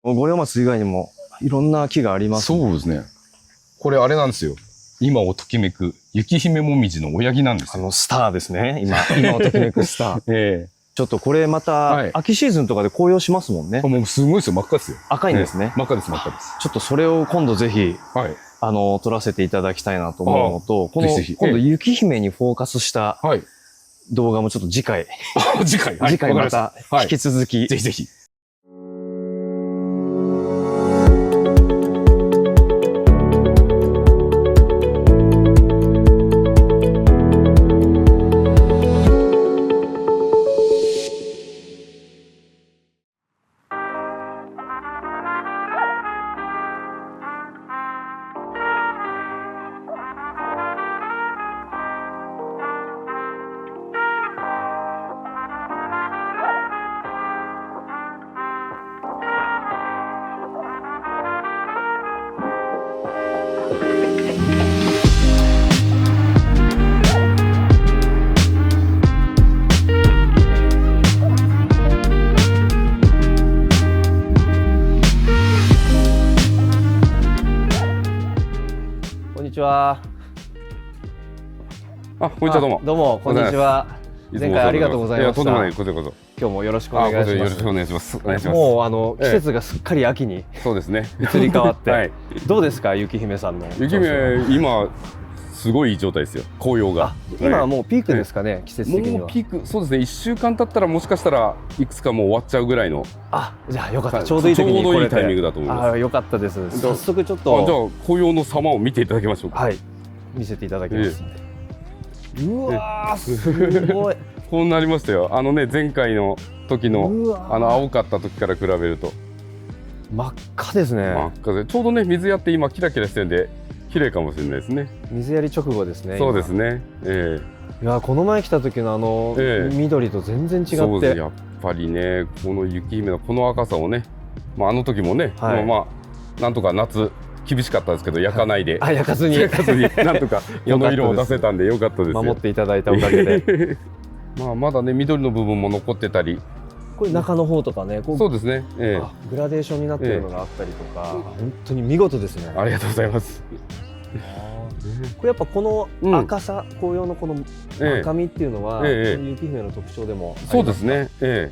五葉松以外にもいろんな木がありますね。そうですね。これあれなんですよ。今をときめく雪姫もみじの親木なんですよ。スターですね。今をときめくスター。えちょっとこれまた、秋シーズンとかで紅葉しますもんね。もうすごいですよ。真っ赤ですよ。赤いんですね。真っ赤です、真っ赤です。ちょっとそれを今度ぜひ、はい。撮らせていただきたいなと思うのと、この、今度雪姫にフォーカスした動画もちょっと次回、次回また引き続き、ぜひぜひ。こんにちは。こんにちは、どうも。どうも、こんにちは。前回ありがとうございました。とんでもない、こちらこそ。今日もよろしくお願いします。よろしくお願いします。お願いします。もう季節がすっかり秋にそうですね。移り変わって、はい、どうですか、雪姫さんの。雪姫今すごいいい状態ですよ。紅葉が。今はもうピークですかね、季節的には。もうピーク、そうですね。1週間経ったらもしかしたらいくつかもう終わっちゃうぐらいの。じゃあよかった。ちょうどいい時に来れて。ちょうどいいタイミングだと思います。よかったです。早速ちょっと。じゃあ紅葉の様を見ていただきましょうか。はい。見せていただきます。うわー、すごい。こうなりましたよ。前回の時の青かった時から比べると真っ赤ですね。真っ赤で、ちょうどね水やって今キラキラしてるんで綺麗かもしれないですね。水やり直後ですね。そうですね。いや、この前来た時の緑と全然違って。そうです。やっぱりね、この雪姫のこの赤さをね、あの時もね、なんとか夏厳しかったですけど焼かないで、焼かずになんとかこの色を出せたんでよかったですよ。守っていただいたおかげで。まだね緑の部分も残ってたり、これ中の方とかね、そうですね、グラデーションになっているのがあったりとか、本当に見事ですね。ありがとうございます。これやっぱこの赤さ、紅葉のこの赤みっていうのは雪姫の特徴でもありますか？そうですね。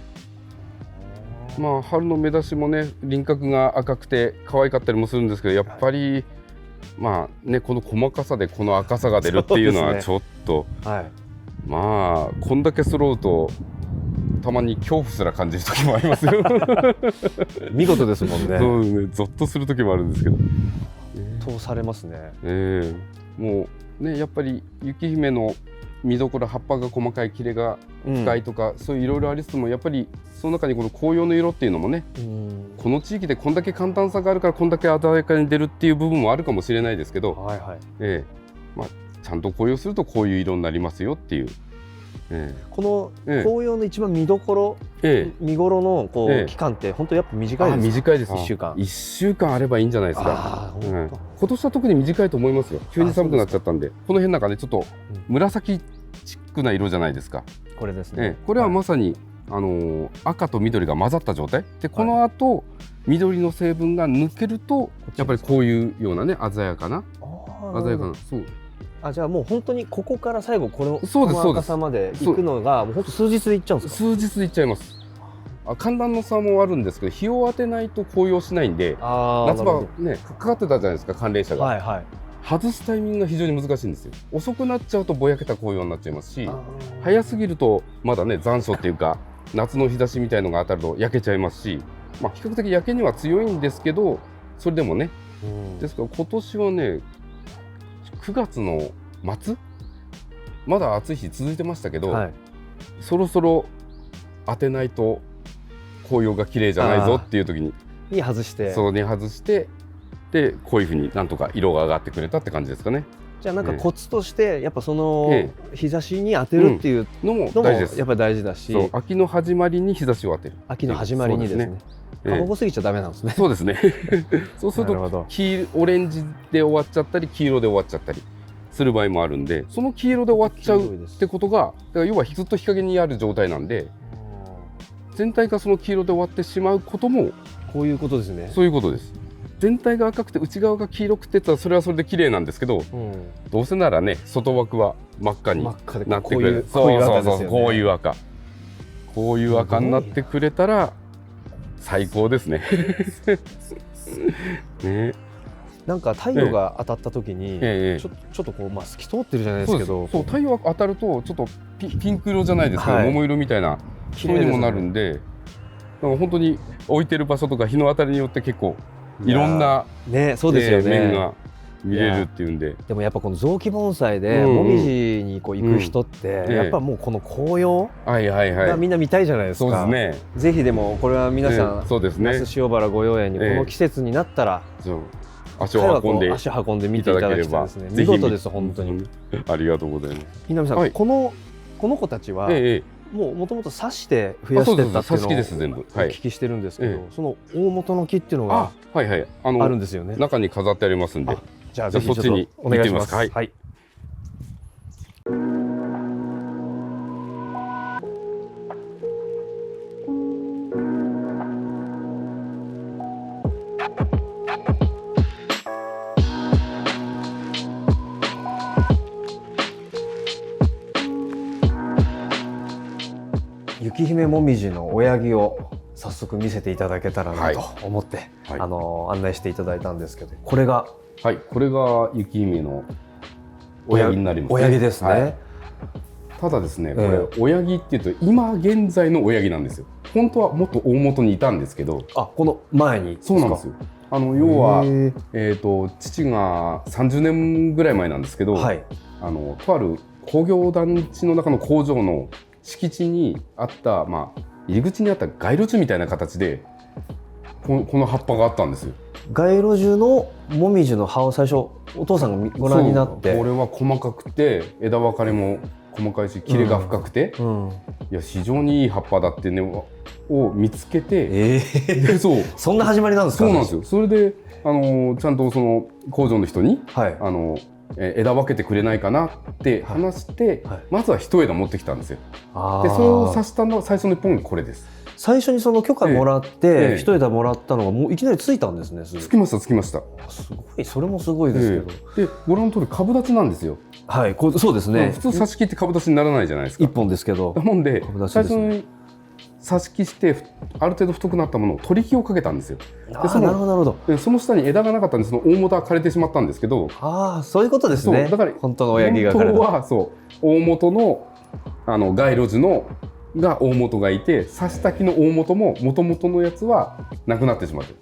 春の目出しもね輪郭が赤くて可愛かったりもするんですけど、やっぱりこの細かさでこの赤さが出るっていうのはちょっと、こんだけ揃うとたまに恐怖すら感じる時もありますよ。見事ですもんね。そうね、ゾッとする時もあるんですけど。通されますね。もうね、やっぱり雪姫の見どころ、葉っぱが細かい、切れが深いとか、そういういろいろありつつも、やっぱりその中にこの紅葉の色っていうのもね、この地域でこんだけ寒暖差があるからこんだけ鮮やかに出るっていう部分もあるかもしれないですけど、ちゃんと紅葉するとこういう色になりますよっていう。この紅葉の一番見どころ、見頃の期間って本当やっぱ短いですか？短いです。1週間。1週間あればいいんじゃないですか。今年は特に短いと思いますよ。急に寒くなっちゃったんで、この辺なんかねちょっと紫チックな色じゃゃないですか。これですね。これはまさに赤と緑が混ざった状態で、この後緑の成分が抜けるとやっぱりこういうようなね鮮やかなそう。じゃあもう本当にここから最後この赤さまで行くのがもう本当数日で行っちゃうんですか？数日で行っちゃいます。寒暖の差もあるんですけど、日を当てないと紅葉しないんで、夏場ねかかってたじゃないですか、寒冷車が。外すタイミングが非常に難しいんですよ。遅くなっちゃうとぼやけた紅葉になっちゃいますし、早すぎるとまだね残暑っていうか夏の日差しみたいのが当たると焼けちゃいますし、比較的焼けには強いんですけど、それでもね、ですから今年はね9月の末まだ暑い日続いてましたけど、そろそろ当てないと紅葉が綺麗じゃないぞっていう時に外して、でこういうふうになんとか色が上がってくれたって感じですかね。じゃあなんかコツとしてやっぱその日差しに当てるっていうのも大事です。やっぱり大事だし、秋の始まりに日差しを当てる。秋の始まりにですね。過保護すぎちゃダメなんですね。そうですね。そうするとオレンジで終わっちゃったり黄色で終わっちゃったりする場合もあるんで、その黄色で終わっちゃうってことが、だから要はずっと日陰にある状態なんで、全体がその黄色で終わってしまうこともこういうことですね。そういうことです。全体が赤くて内側が黄色くてそれはそれで綺麗なんですけど、どうせならね外枠は真っ赤になってくれる。こういう赤、こういう赤になってくれたら最高ですね。ね、なんか太陽が当たった時にちょっとこう透き通ってるじゃないですけど、そう太陽が当たるとちょっとピンク色じゃないですけど、桃色みたいな色にもなるんで、だから本当に置いてる場所とか日の当たりによって結構いろんな面が見れるっていうんで。でもやっぱこの雑木盆栽でもみじにこう行く人ってやっぱもうこの紅葉がみんな見たいじゃないですか。ぜひでもこれは皆さん那須塩原御用園にこの季節になったら足を運んで見ていただきたいですね。見事です本当に。ありがとうございます。南さん、この子たちはもともと刺して増やしてったっていうのをお聞きしてるんですけど、その大元の木っていうのがあるんですよね。中に飾ってありますんで、じゃあぜひそっちにお願いします。はい。雪姫もみじの親木を早速見せていただけたらなと思って、案内していただいたんですけど、これが雪姫の親木になります。親木ですね。ただですね、これ親木っていうと今現在の親木なんですよ。本当はもっと大元にいたんですけど、この前にそうなんですよ。要は父が30年ぐらい前なんですけど、とある工業団地の中の工場の敷地にあった、入り口にあった街路樹みたいな形でこの葉っぱがあったんですよ。街路樹のもみじの葉を最初お父さんがご覧になって、これは細かくて枝分かれも細かいし切れが深くて、いや非常にいい葉っぱだってねを見つけて、そんな始まりなんですか。そうなんですよ。それでちゃんとその工場の人に、枝分けてくれないかなって話して、まずは一枝持ってきたんですよ。でそれを刺したのは最初の一本がこれです。最初にその許可もらって一枝もらったのがもういきなりついたんですね。つきました。すごい、それもすごいですけど、でご覧の通り株立ちなんですよ。そうですね。普通刺し木って株立ちにならないじゃないですか。一本ですけど。なので最初に刺し木してある程度太くなったものを取り木をかけたんですよ。なるほど。その下に枝がなかったんでその大元は枯れてしまったんですけど、そういうことですね。だから本当の親木が本当は大元の街路樹のが大元がいて、刺した木の大元も元々のやつはなくなってしまって。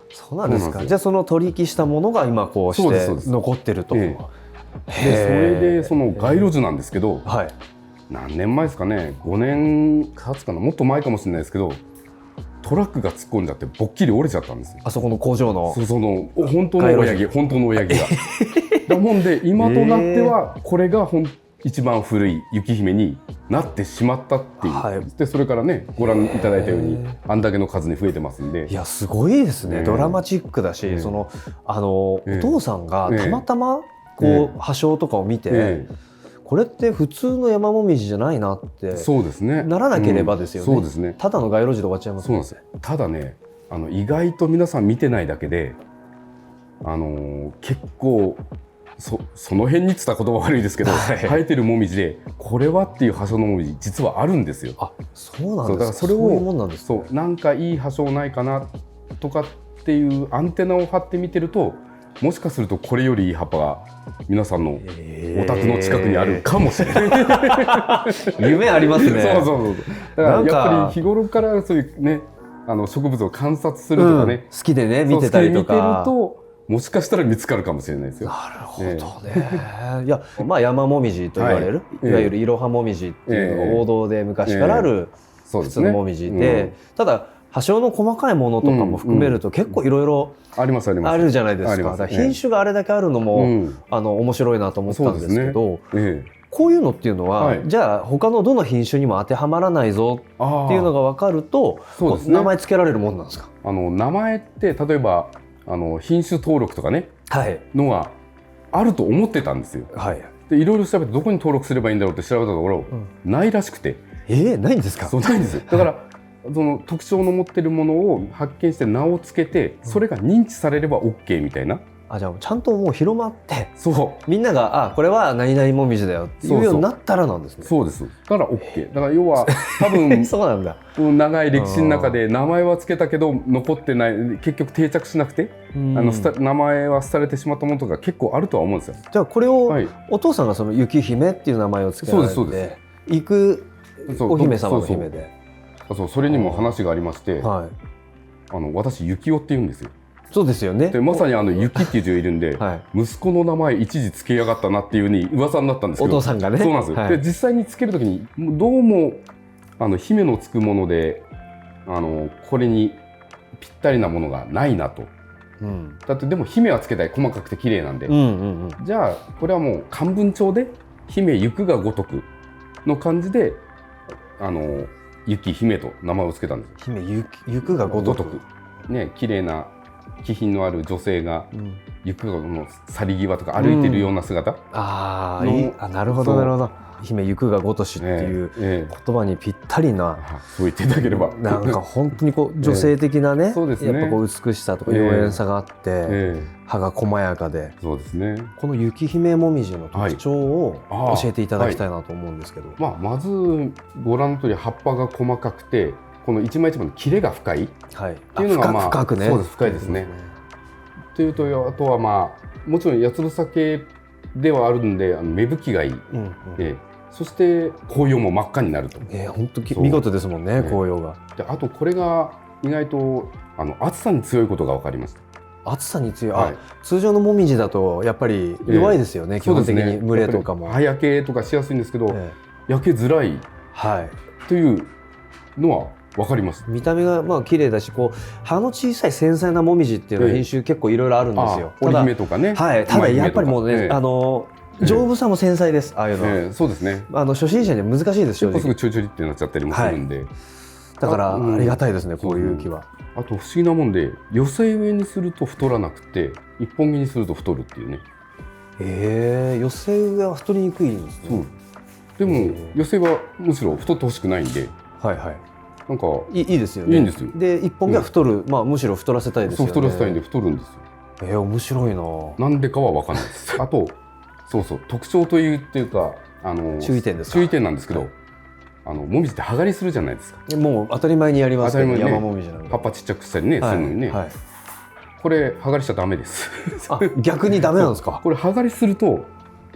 そうなんですか。じゃあその取り木したものが今こうして残ってると。でそれでその街路樹なんですけど、何年前ですかね、5年経つかな、もっと前かもしれないですけど、トラックが突っ込んじゃってぼっきり折れちゃったんですよ。あそこの工場のその本当の親木がだもんで今となってはこれが一番古い雪姫になってしまったっていう、でそれからねご覧いただいたようにあんだけの数に増えてますんで。いやすごいですね。ドラマチックだし、そのお父さんがたまたまこう葉章とかを見て、これって普通の山もみじじゃないなってならなければですよね。ただの街路樹で終わっちゃいますね。ただね、意外と皆さん見てないだけで結構その辺につった言葉悪いですけど、生えてるもみじでこれはっていう葉章のもみじ実はあるんですよ。そうなんですか。だからそれをなんかいい葉章ないかなとかっていうアンテナを張って見てると、もしかするとこれよりいい葉っぱが皆さんのお宅の近くにあるかもしれない。夢ありますね。だからやっぱり日頃からそういうね植物を観察するとかね、好きでね見てたりとか見てるともしかしたら見つかるかもしれないですよ。なるほどね。いや山もみじと言われる、いわゆるいろはもみじっていうのが王道で昔からある普通のもみじで、ただ葉章の細かいものとかも含めると結構いろいろあるじゃないですか。品種があれだけあるのも面白いなと思ったんですけど、こういうのっていうのはじゃあ他のどの品種にも当てはまらないぞっていうのが分かると名前つけられるもんなんですか。名前って例えば品種登録とかねのがあると思ってたんですよ。でいろいろ調べてどこに登録すればいいんだろうって調べたところないらしくて。ないんですか。ないんですよ。だからその特徴の持ってるものを発見して名を付けて、それが認知されれば OK みたいな。じゃあちゃんともう広まって、そうみんながこれは何々もみじだよっていうようになったらなんですね。そうです。だから OK。だから要は多分そうなんだ。長い歴史の中で名前は付けたけど残ってない、結局定着しなくて、名前は廃れてしまったものとか結構あるとは思うんですよ。じゃあこれをお父さんがその雪姫っていう名前を付けられて、行くお姫様の姫で、それにも話がありまして、私雪男って言うんですよ。そうですよね。でまさに雪っていう字がいるんで、息子の名前一時つけやがったなっていう風に噂になったんですけど、お父さんがね。そうなんですよ。で実際につけるときにどうも姫のつくものでこれにぴったりなものがないなと。だってでも姫はつけたい、細かくて綺麗なんで、じゃあこれはもう漢文帳で姫行くが如くの感じで雪姫と名前をつけたんです。姫行くが如くね、綺麗な気品のある女性が行くの去り際とか歩いてるような姿、なるほどなるほど。姫行くが如しっていう言葉にぴったりな、そう言っていただければ、なんか本当にこう女性的なね、やっぱこう美しさとか妖艶さがあって、葉が細やかで、そうですね。この雪姫もみじの特徴を教えていただきたいなと思うんですけど、まずご覧の通り葉っぱが細かくて、この一枚一枚の切れが深いっていうのが深くね。そうです、深いですね。というと、あとはもちろん八つ房系ではあるんで芽吹きがいい。そして紅葉も真っ赤になると。本当見事ですもんね、紅葉が。であとこれが意外と暑さに強いことが分かりました。暑さに強い。通常のもみじだとやっぱり弱いですよね、基本的に蒸れとかも。葉焼けとかしやすいんですけど、焼けづらいというのは分かります。見た目が綺麗だし、こう葉の小さい繊細なもみじっていうのは品種結構いろいろあるんですよ。織姫とかね。ただやっぱりもうね、丈夫さも繊細です。ああいうのは。そうですね。初心者には難しいです。結構すぐチュルチュルってなっちゃったりもするんで。だからありがたいですね、こういう雪は。あと不思議なもんで、寄せ植えにすると太らなくて、一本木にすると太るっていうね。寄せ植えは太りにくいんですね。でも寄せはむしろ太ってほしくないんで。なんかいいですよね。いいんですよ。で一本木は太る、むしろ太らせたいですよね。太らせたいんで太るんですよ。面白いな。なんでかは分かんないです。あと特徴というっていうか注意点ですか。注意点なんですけど、もみじって葉刈りするじゃないですか。もう当たり前にやりますけど、山もみじなんで葉っぱちっちゃくしたりね、するのにね。これ葉刈りしちゃダメです。逆にダメなんですか。これ葉刈りすると、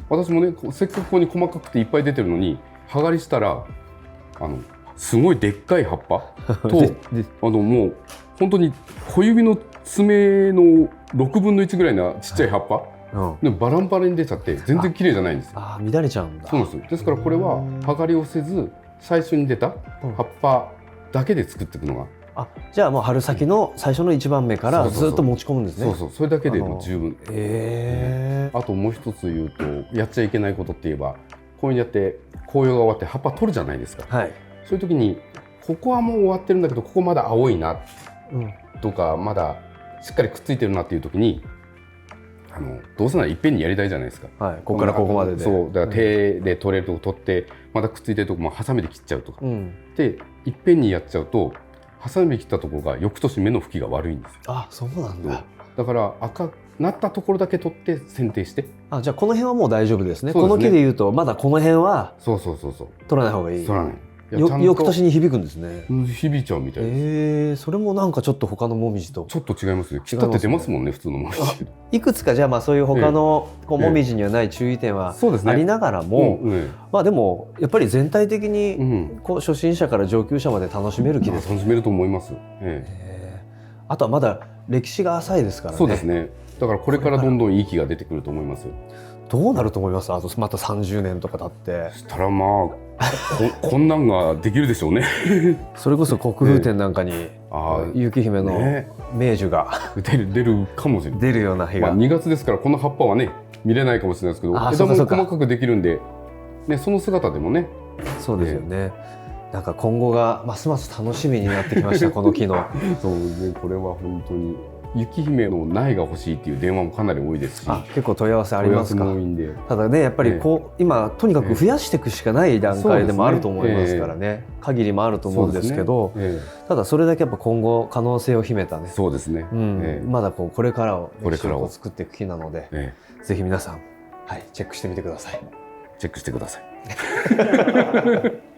私もね、せっかくここに細かくていっぱい出てるのに葉刈りしたらすごいでっかい葉っぱともう本当に小指の爪の6分の1ぐらいなちっちゃい葉っぱ、でもバランバラに出ちゃって全然綺麗じゃないんですよ。乱れちゃうんだ。そうなんですよ。ですからこれは葉刈りをせず、最初に出た葉っぱだけで作っていくのが、じゃあもう春先の最初の1番目からずっと持ち込むんですね。それだけでも十分。あともう一つ言うと、やっちゃいけないことって言えば、こういうにやって紅葉が終わって葉っぱ取るじゃないですか。そういう時にここはもう終わってるんだけど、ここまだ青いなとか、まだしっかりくっついてるなっていう時に、どうせならいっぺんにやりたいじゃないですか。ここからここまでで。そうだから手で取れるとこ取って、まだくっついてるとこもハサミで切っちゃうとか、でいっぺんにやっちゃうと、ハサミで切ったところが翌年目の吹きが悪いんですよ。そうなんだ。だから赤なったところだけ取って剪定して。じゃあこの辺はもう大丈夫ですね。この木でいうとまだこの辺は取らない方がいい。取らない。翌年に響くんですね。響いちゃうみたいです。それもなんかちょっと他のもみじとちょっと違いますね。切ったって出ますもんね、普通のもみじ。いくつかじゃあそういう他のもみじにはない注意点はありながらも、でもやっぱり全体的に初心者から上級者まで楽しめる木です。楽しめると思います。あとはまだ歴史が浅いですからね。そうですね。だからこれからどんどんいい木が出てくると思います。どうなると思います？あとまた30年とか経って。したらこんなんができるでしょうね。それこそ国風展なんかに雪姫の明樹が出るかもしれない。出るような日が。2月ですからこの葉っぱはね見れないかもしれないですけど、枝も細かくできるんで、その姿でもね。そうですよね。なんか今後がますます楽しみになってきましたこの木の。そうね、これは本当に雪姫の苗が欲しいっていう電話もかなり多いですし、結構問い合わせありますか。ただねやっぱり今とにかく増やしていくしかない段階でもあると思いますからね、限りもあると思うんですけど、ただそれだけやっぱ今後可能性を秘めたね、そうですね、まだこれからを作っていく気なので、ぜひ皆さん、チェックしてみてください。チェックしてください。